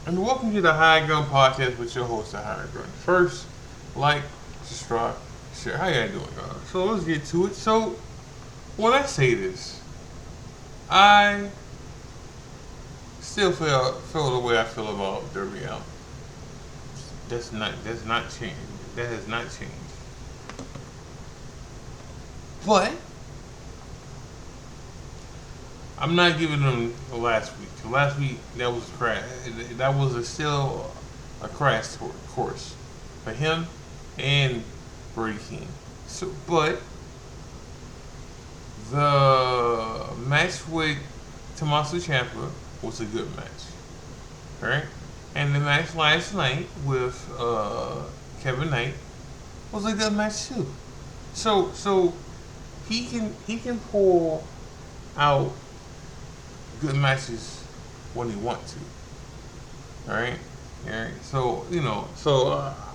and welcome to the Hiredgun Podcast with your host, the Hiredgun. First, like, subscribe, share. How y'all doing, y'all? So let's get to it. So when I say this, I still feel the way I feel about Derby Allen. That's not changed. That has not changed. But I'm not giving them last week. Last week that was crash. That was still a crash course for him and Brady King. So, but the match with Tommaso Ciampa was a good match, right? And the match last night with Kevin Knight was a good match too. So he can pull out good matches when he want to. All right, all right. So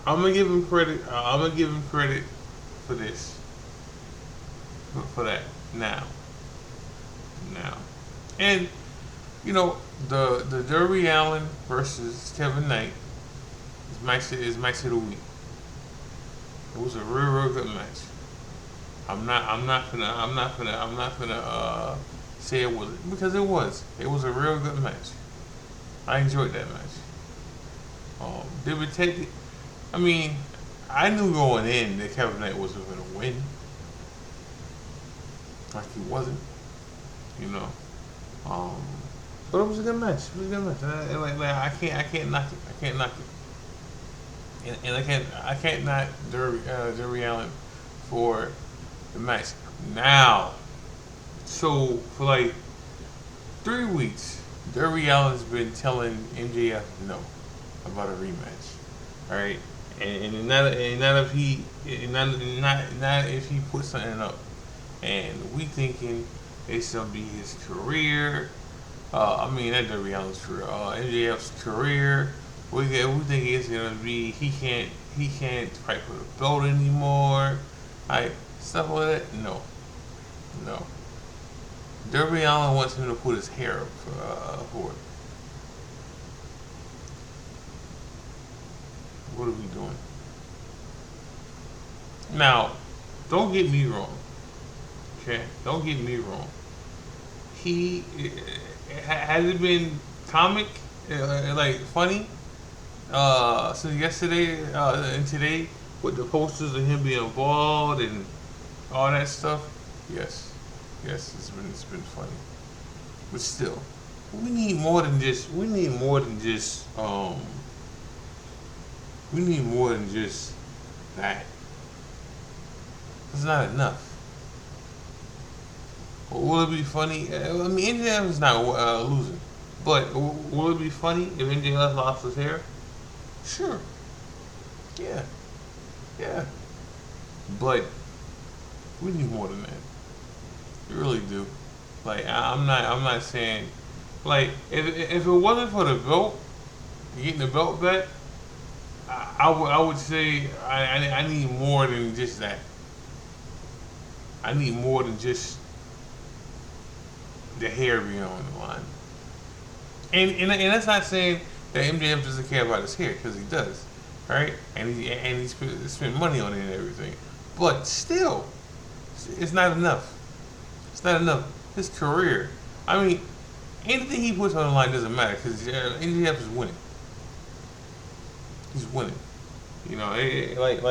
I'm gonna give him credit. I'm gonna give him credit for this, for that. Now, and the Darby Allen versus Kevin Knight is match of the week. It was a real good match. I'm not gonna say it wasn't, because it was. It was a real good match. I enjoyed that match. Did we take it? I mean, I knew going in that Kevin Knight wasn't gonna win. Like he wasn't, you know. Um, but it was a good match. It was a good match. I can't knock it. I can't knock it. And I can't knock Darby Allen for the match. Now, so for like 3 weeks, Darby Allen's been telling MJF no about a rematch. All right, and not if he not if he puts something up, and we thinking it's gonna be his career. Not Darby Allen's career. MJF's career. We think it's gonna be he can't fight for the belt anymore. Stuff like that. No. Darby Allen wants him to put his hair up for it. What are we doing? Now, don't get me wrong. Okay, don't get me wrong. He has it been comic, like funny, since yesterday and today with the posters of him being involved and all that stuff. Yes, it's been funny, but still, we need more than just that. It's not enough. Will it be funny? MJF is not losing, but will it be funny if MJF lost his hair? Sure. Yeah. Yeah. But we need more than that. We really do. Like I'm not saying, like, if it wasn't for the belt, getting the belt back, I would say I need more than just that. I need more than just the hair being on the line. And that's not saying that MJF doesn't care about his hair, because he does, right? And he spent money on it and everything. But still, it's not enough. It's not enough. His career. I mean, anything he puts on the line doesn't matter, because MJF is winning. He's winning. Like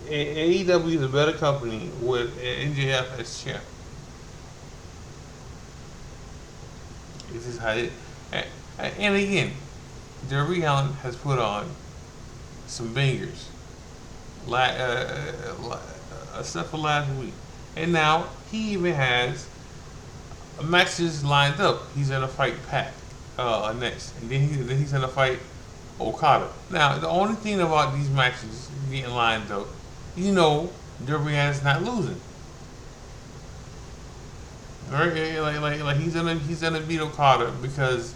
AEW is a better company with MJF as champ. This is how it. And again, Darby Allen has put on some bangers, except for last week, and now he even has matches lined up. He's gonna fight Pac next, and then he's gonna fight Okada. Now, the only thing about these matches getting lined up, Darby Allen's not losing. Right? Like he's gonna beat Okada because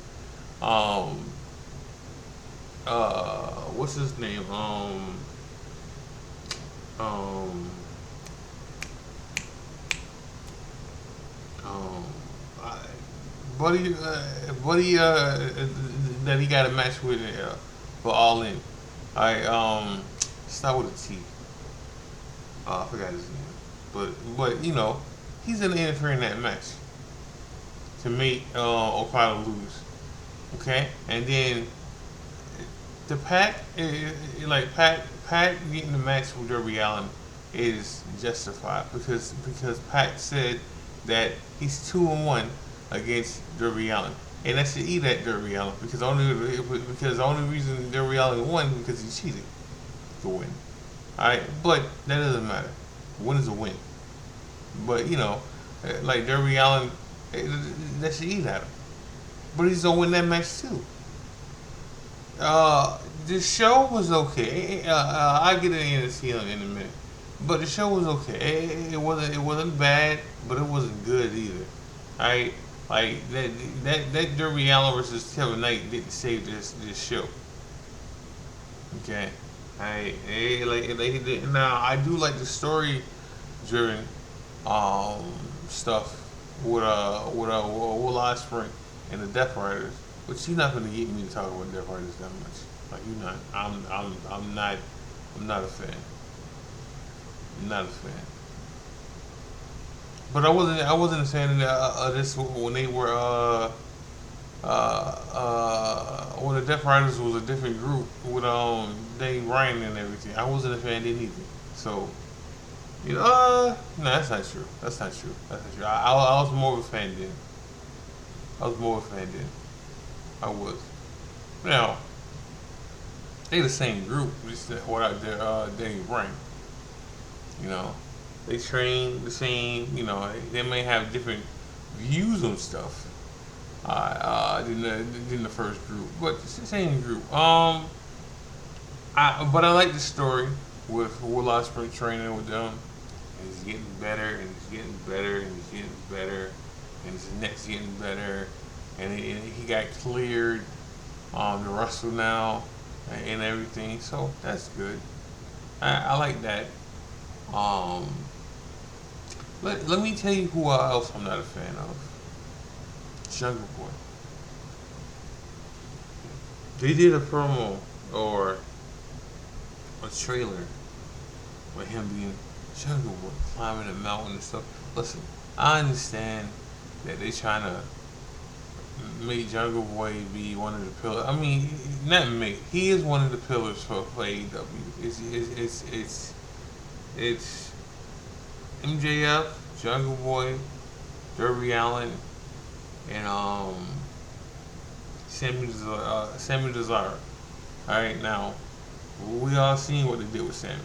what's his name? Um um I, Buddy that he got a match with for All In. Alright, start with a T. I forgot his name, but he's gonna interfere in that match to make Okada lose. Okay, and then the Pac, like Pac getting the match with Darby Allin is justified because Pac said that he's 2-1 against Darby Allin, and I should eat that Darby Allin because the only reason Darby Allin won because he cheated to win. All right, but that doesn't matter. Win is a win. But like Darby Allin, that should eat at him. But he's gonna win that match too. The show was okay. I'll get into NXT in a minute. But the show was okay. It wasn't bad, but it wasn't good either. Alright? Like that Darby Allin versus Kevin Knight didn't save this show. Okay. Like he did. Now I do like the story driven stuff with Will Ospreay and the Death Riders. But you're not gonna get me to talk about Death Riders that much. Like you're not. I'm not a fan. I'm not a fan. But I wasn't a fan of this when they were when the Death Riders was a different group with Dave Bryan and everything. I wasn't a fan then either. So no, that's not true. That's not true. That's not true. I was more of a fan then. I was more of a fan then. I was. Now, they the same group, just without their Dave Bryan. You know, they train the same. They may have different views on stuff than the first group, but it's the same group. But I like the story with Will Ospreay training with them. And he's getting better, and he's getting better, and he's getting better, and his neck's getting better, and he got cleared to wrestle now and everything. So that's good. I like that. Um, let me tell you who else I'm not a fan of. Jungle Boy. They did a promo or a trailer with him being Jungle Boy climbing a mountain and stuff. Listen, I understand that they trying to make Jungle Boy be one of the pillars. I mean, not make. He is one of the pillars for AEW. It's MJF, Jungle Boy, Darby Allin, and Sammy Desire. All right, now we all seen what they did with Sammy.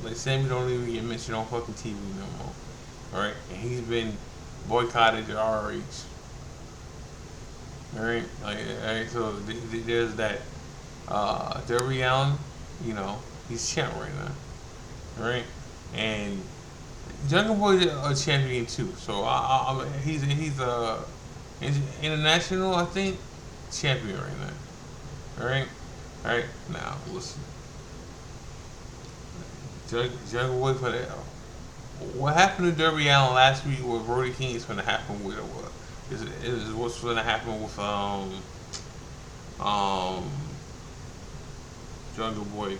Like Sammy don't even get mentioned on fucking TV no more. All right, and he's been boycotted at ROH. All right, so there's that. Darby Allin, he's champ right now. All right, and Jungle Boy is a champion too. So he's international, I think, champion right now. All right. Now listen, Jungle Boy for that. What happened to Darby Allin last week with Brody King is going to happen with is what's going to happen with Jungle Boy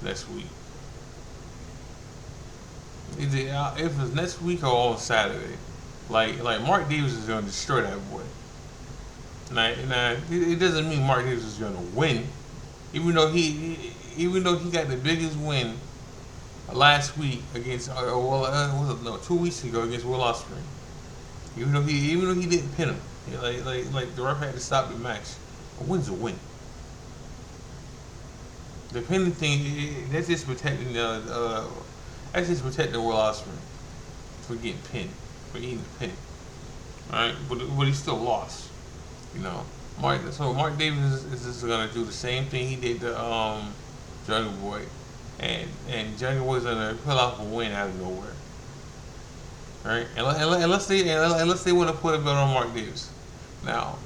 next week. If it's next week or on Saturday, like Mark Davis is going to destroy that boy. Now it doesn't mean Mark Davis is going to win, even though he got the biggest win last week against 2 weeks ago against Will Ospreay. Even though he didn't pin him, like the ref had to stop the match. A win's a win. The pinning thing, that's just protecting Will Ospreay for getting pinned, for eating the pin. Alright, but he still lost. Mark Davis is just gonna do the same thing he did to Jungle Boy, and Jungle Boy's gonna pull off a win out of nowhere. Alright, unless they want to put a belt on Mark Davis. Now,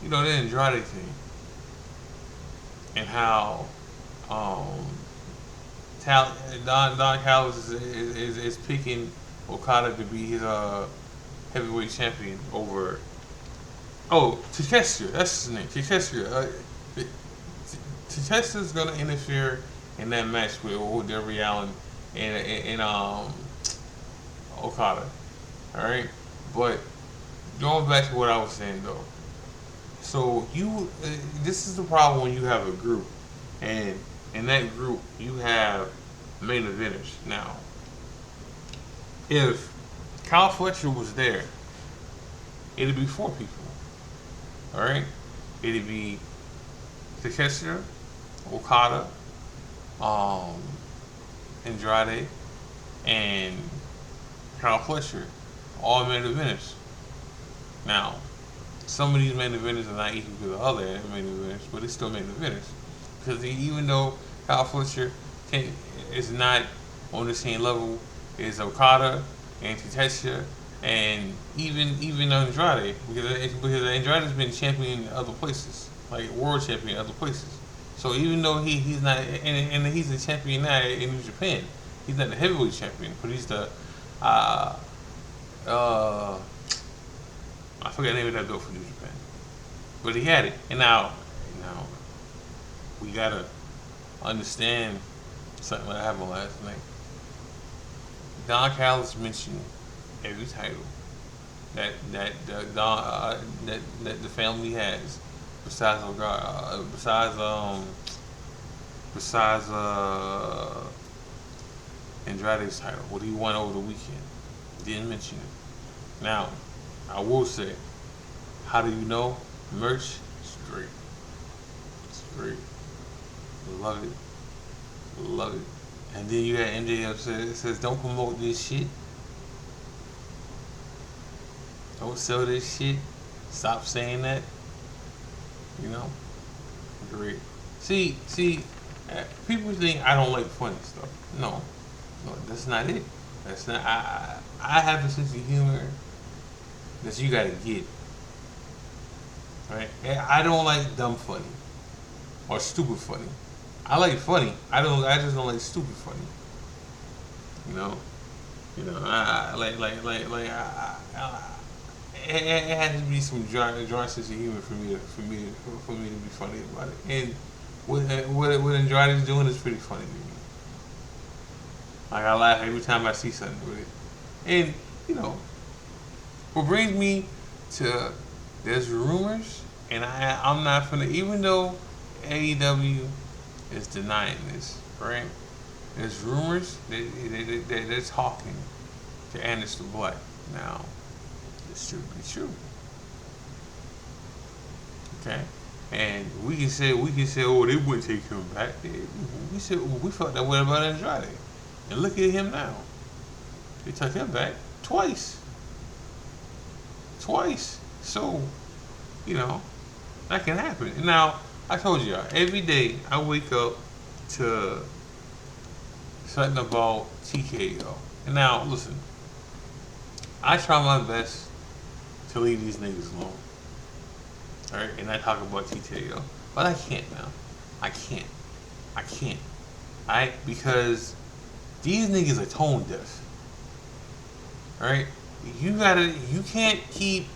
the Andrade thing and how Don Callis is picking Okada to be his heavyweight champion over Oh, Takeshita, that's his name. Takeshita. Takeshita's gonna interfere in that match with Darby Allin and Okada. All right, but going back to what I was saying though. So this is the problem when you have a group, and in that group you have main eventers. Now, if Kyle Fletcher was there, it'd be four people. All right, it'd be Takeshita, Okada, um, Andrade, and Kyle Fletcher, all main eventers. Now, some of these main eventers are not equal to the other main eventers, but it's still main eventers. Because even though Kyle Fletcher is not on the same level as Okada and Tetsuya and even Andrade, because Andrade's been champion in other places, like world champion in other places. So even though he's not, and he's a champion now in New Japan, he's not the heavyweight champion, but he's the uh, uh, I forgot the name of that belt for New Japan, but he had it. And now we gotta understand something that happened last night. Don Callis mentioned every title that the family has, besides besides Andrade's title, what he won over the weekend. Didn't mention it. Now, I will say, how do you know? Merch, straight. Straight. Love it. Love it. And then you got MJF says, don't promote this shit. Don't sell this shit. Stop saying that. You know? Great. People think I don't like funny stuff. No. No, that's not it. That's not. I have a sense of humor that you gotta get. Right? I don't like dumb funny or stupid funny. I like funny. I just don't like stupid funny. You know. You know. It has to be some dry sense of humor for me to be funny about it. And what Andrade's doing is pretty funny to me. Like I laugh every time I see something with it. And you know, what brings me to there's rumors, and I'm not finna, even though AEW is denying this, right? There's rumors that they're talking to Anderson Black. Now, this should be true. Okay? And we can say, oh, they wouldn't take him back. We felt that way about Andrade. And look at him now. They took him back twice. Twice. So, you know, that can happen. And now, I told y'all, every day I wake up to something about TKO. And now, listen, I try my best to leave these niggas alone. Alright? And I talk about TKO. But I can't now. I can't. Alright? Because these niggas are tone deaf. Alright? You can't keep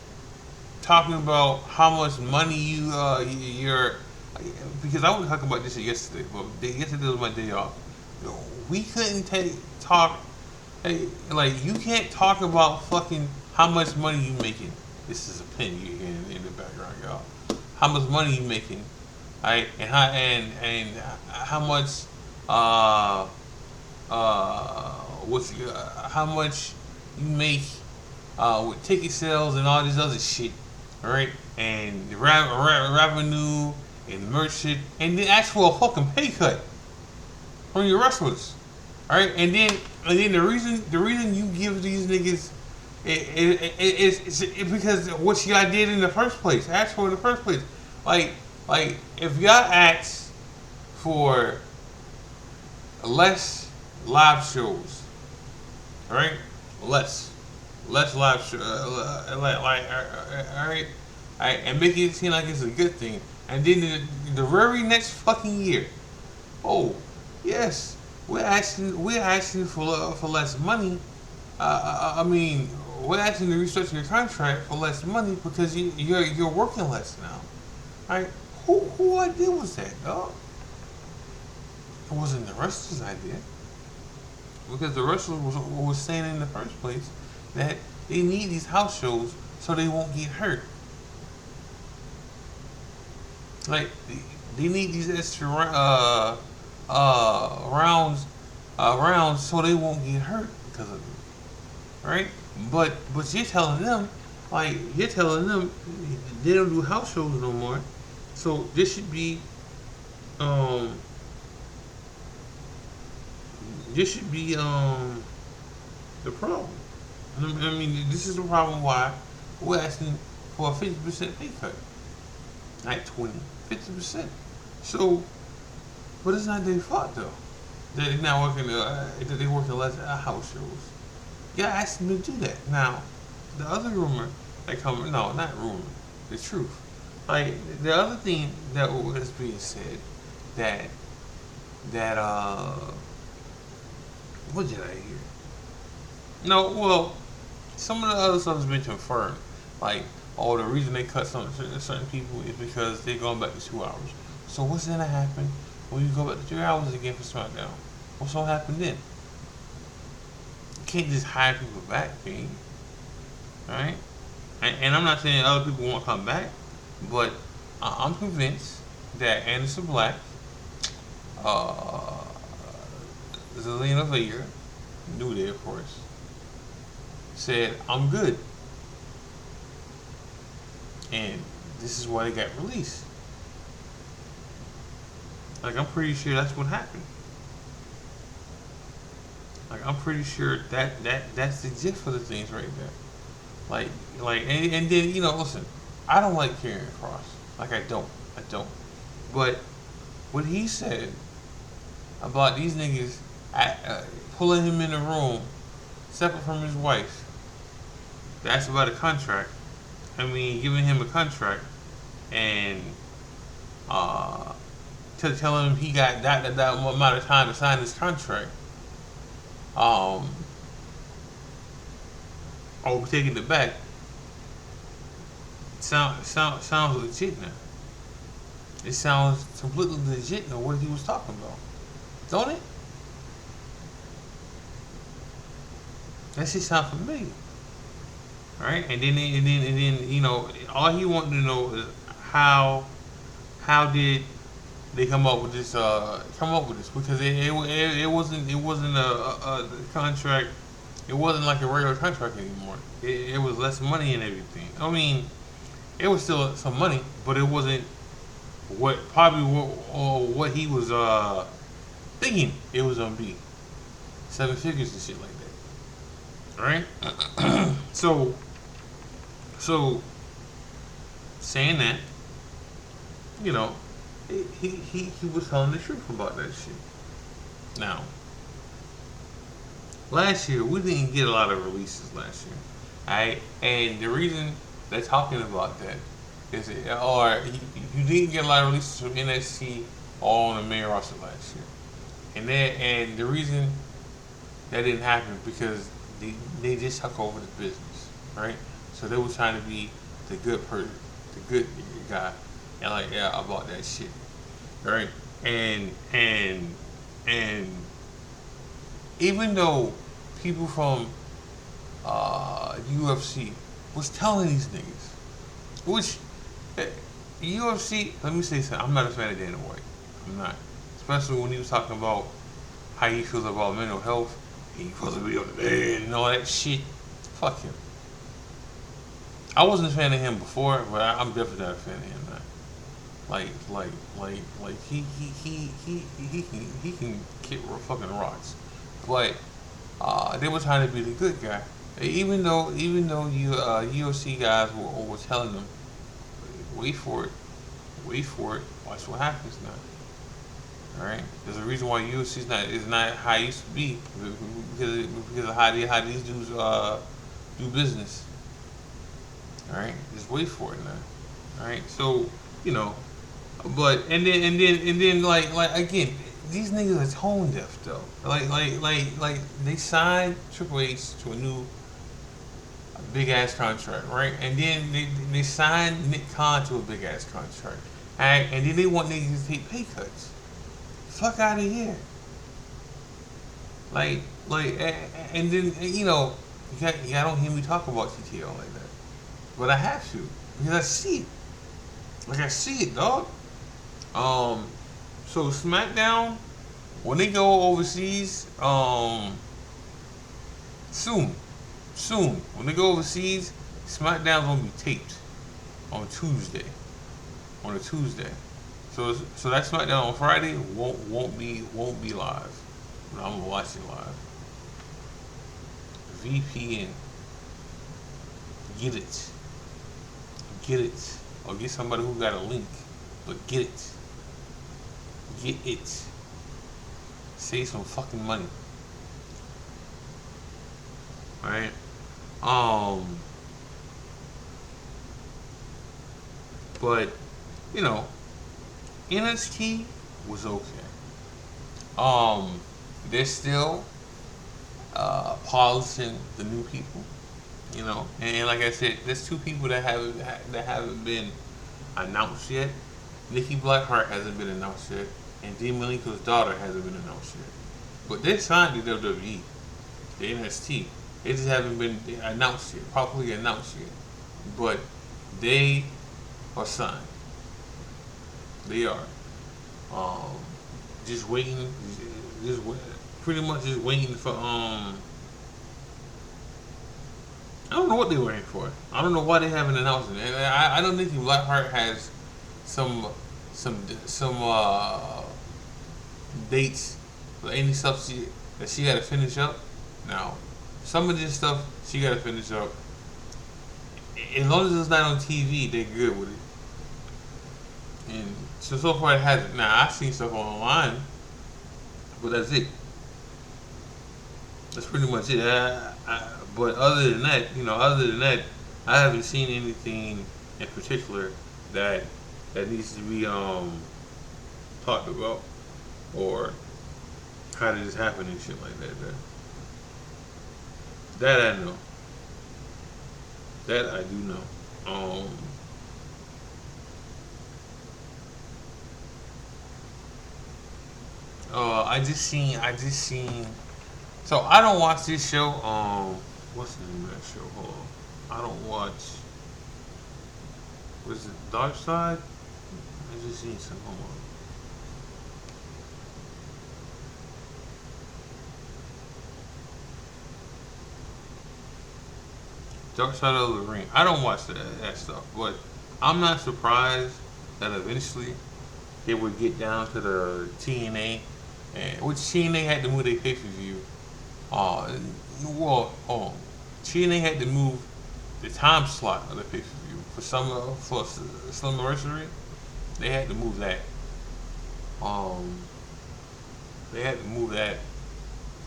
talking about how much money you're, because I was talking about this yesterday, but yesterday was my day off. We couldn't talk, hey, like you can't talk about fucking how much money you making. This is a pin you hear in the background, y'all. How much money you making, alright, and how much how much you make with ticket sales and all this other shit, alright, and the revenue and merch shit, and then ask for a fucking pay cut from your wrestlers, alright, and then the reason you give these niggas is because what y'all did in the first place, asked for in the first place, like if y'all asked for less live shows, alright, less live show, alright, and make it seem like it's a good thing, and then the very next fucking year, oh yes, we're asking for less money. I mean, we're asking you to restructure your contract for less money because you're working less now. Right? Who idea was that, dog? It wasn't the wrestler's idea because the wrestler was saying in the first place that they need these house shows so they won't get hurt. Like they need these extra rounds so they won't get hurt because of it, right? But you're telling them they don't do house shows no more. So um this should be the problem. I mean, this is the problem why we're asking for a 50% pay cut, not 20, 50%. So, but it's not their fault though. They're not working. They're working less house shows. Yeah, ask them to do that. Now, the other rumor that come no, not rumor, the truth. Like the other thing that was being said that that what did I hear? No, well, some of the other stuff has been confirmed. Like, oh, the reason they cut certain people is because they're going back to 2 hours. So what's gonna happen when you go back to 3 hours again for SmackDown? What's gonna happen then? You can't just hire people back, man. Right? And I'm not saying other people won't come back, but I'm convinced that Anderson Black, uh, Zelina Vega, New Day, of course, said, I'm good. And this is why they got released. Like, I'm pretty sure that's what happened. Like, I'm pretty sure that's the gist for the things right there. Like, and then, listen, I don't like Karrion Kross. Like, I don't. But what he said about these niggas pulling him in the room separate from his wife, that's about a contract. I mean, giving him a contract and telling him he got that amount of time to sign this contract. Or taking it back. Sounds legit now. It sounds completely legit now what he was talking about, don't it? That shit sound familiar, right? And then all he wanted to know is how did they come up with this? Because it wasn't a contract. It wasn't like a regular contract anymore. It was less money and everything. I mean, it was still some money, but it wasn't what he was thinking it was gonna be. 7 figures and shit like that. Right? So saying that, you know, he was telling the truth about that shit. Now, last year we didn't get a lot of releases last year. Alright? And the reason they're talking about that is you didn't get a lot of releases from NXT or on the main roster last year. And the reason that didn't happen because they just took over the business, right? So they were trying to be the good person, the good guy, and like about that shit, right? And even though people from UFC was telling these niggas, which UFC, let me say something. I'm not a fan of Dana White. I'm not, especially when he was talking about how he feels about mental health. He supposed to be on the bed and all that shit. Fuck him. I wasn't a fan of him before, but I'm definitely not a fan of him now. Like he can kick fucking rocks, but they were trying to be the good guy. Even though you UFC guys were telling them, wait for it, watch what happens now. All right, there's a reason why UFC is not how it used to be because of how these dudes do business. All right, just wait for it now. All right, so but and then like again, these niggas are tone deaf though. Like they signed Triple H to big ass contract, right? And then they signed Nick Khan to a big ass contract, and then they want niggas to take pay cuts. Fuck out of here. Like, and then I don't hear me talk about TTL like that, but I have to because I see it. Like I see it, dog. Um, so SmackDown when they go overseas, soon, soon when they go overseas, SmackDown's gonna be taped on Tuesday, on a Tuesday. So that SmackDown on Friday won't be live. But I'm gonna watch it live. VPN, get it, get it, or get somebody who got a link, but get it. Save some fucking money, right? Um, but you know, NXT was okay. Um, they're still polishing the new people, and like I said, there's two people that haven't been announced yet. Nikki Blackheart hasn't been announced yet, and Dean Malenko's daughter hasn't been announced yet. But they signed to WWE, the NXT. They just haven't been announced yet, properly announced yet. But they are signed. They are. Um, just waiting, just pretty much just waiting for I don't know what they're waiting for. I don't know why they haven't announced it. And I don't think Blackheart has some some dates for any stuff that she got to finish up. Now, some of this stuff she got to finish up. As long as it's not on TV, they're good with it. And so far it hasn't. Now I've seen stuff online, but that's it. That's pretty much it. But other than that, I haven't seen anything in particular that needs to be talked about or how did this happen and shit like that. That I know. That I do know. I just seen. So I don't watch this show. What's the name of that show? Hold on. I don't watch. Was it Dark Side? I just seen some. Hold on. Dark Side of the Ring. I don't watch that stuff, but I'm not surprised that eventually they would get down to the TNA, and which TNA had to move their pay per view. Uh, TNA had to move the time slot of the pay per view for Slammiversary. They had to move that. Um, they had to move that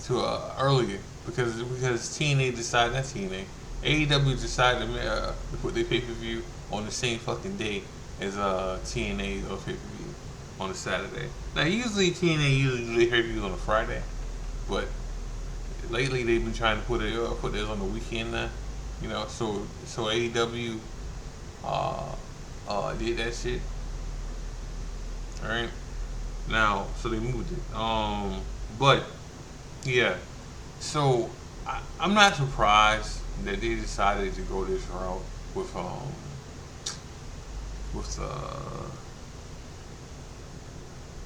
to earlier because TNA decided not TNA. AEW decided to put their pay per view on the same fucking day as TNA or pay per view on a Saturday. Now usually TNA usually do their pay per view on a Friday, but lately they've been trying to put theirs on the weekend now. So AEW did that shit. All right. Now, so they moved it. But yeah. So I'm not surprised that they decided to go this route with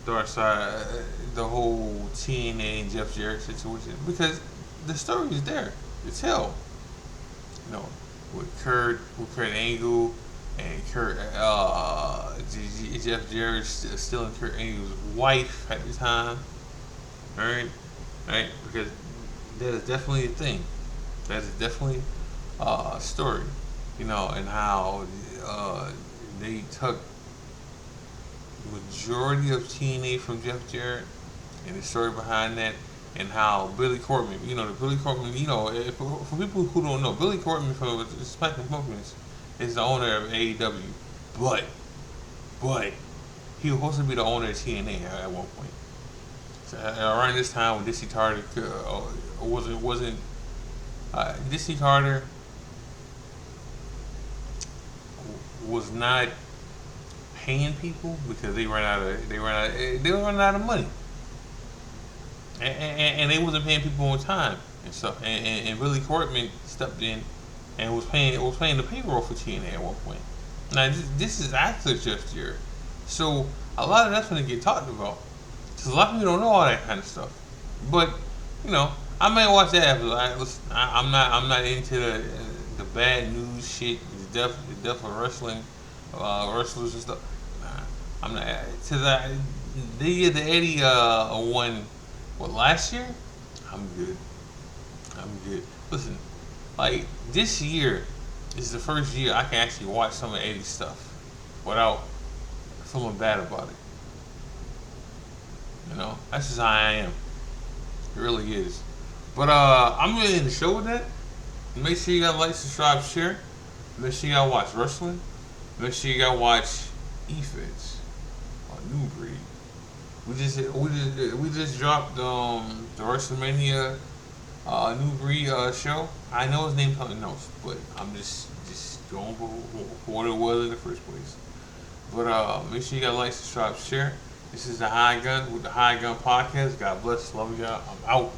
Dark Side, the whole TNA and Jeff Jarrett situation because the story is there to tell. You know, with Kurt Angle and Jeff Jarrett stealing Kurt Angle's wife at the time, right? Right, because that is definitely a thing. That is definitely a story, and how they took the majority of TNA from Jeff Jarrett and the story behind that, and how Billy Cortman, the Billy Cortman, for people who don't know, Billy Cortman from Smacking Pumpkins is the owner of AEW, but he was supposed to be the owner of TNA at one point. So around this time when Dixie Carter wasn't Dixie Carter was not paying people because they were running out of money, and they wasn't paying people on time and stuff. And Billy Cortman stepped in and was paying the payroll for TNA at one point. Now this is after just year, so a lot of that's going to get talked about. Because a lot of people don't know all that kind of stuff. But you know, I might watch that episode. I'm not into the bad news shit, the death of wrestling, wrestlers and stuff. Nah, I'm not. To the Eddie won what last year. I'm good. I'm good. Listen, like this year is the first year I can actually watch some of Eddie's stuff without feeling bad about it. You know, that's just how I am. It really is. But I'm really in the show with that. Make sure you got like, subscribe, share. Make sure you got watch wrestling. Make sure you got watch E-Fits on New Breed. We just dropped the WrestleMania New Breed show. I know his name's something else, but I'm just going for what it was in the first place. But make sure you got like, subscribe, share. This is the High Gun with the High Gun Podcast. God bless. Love you all. I'm out.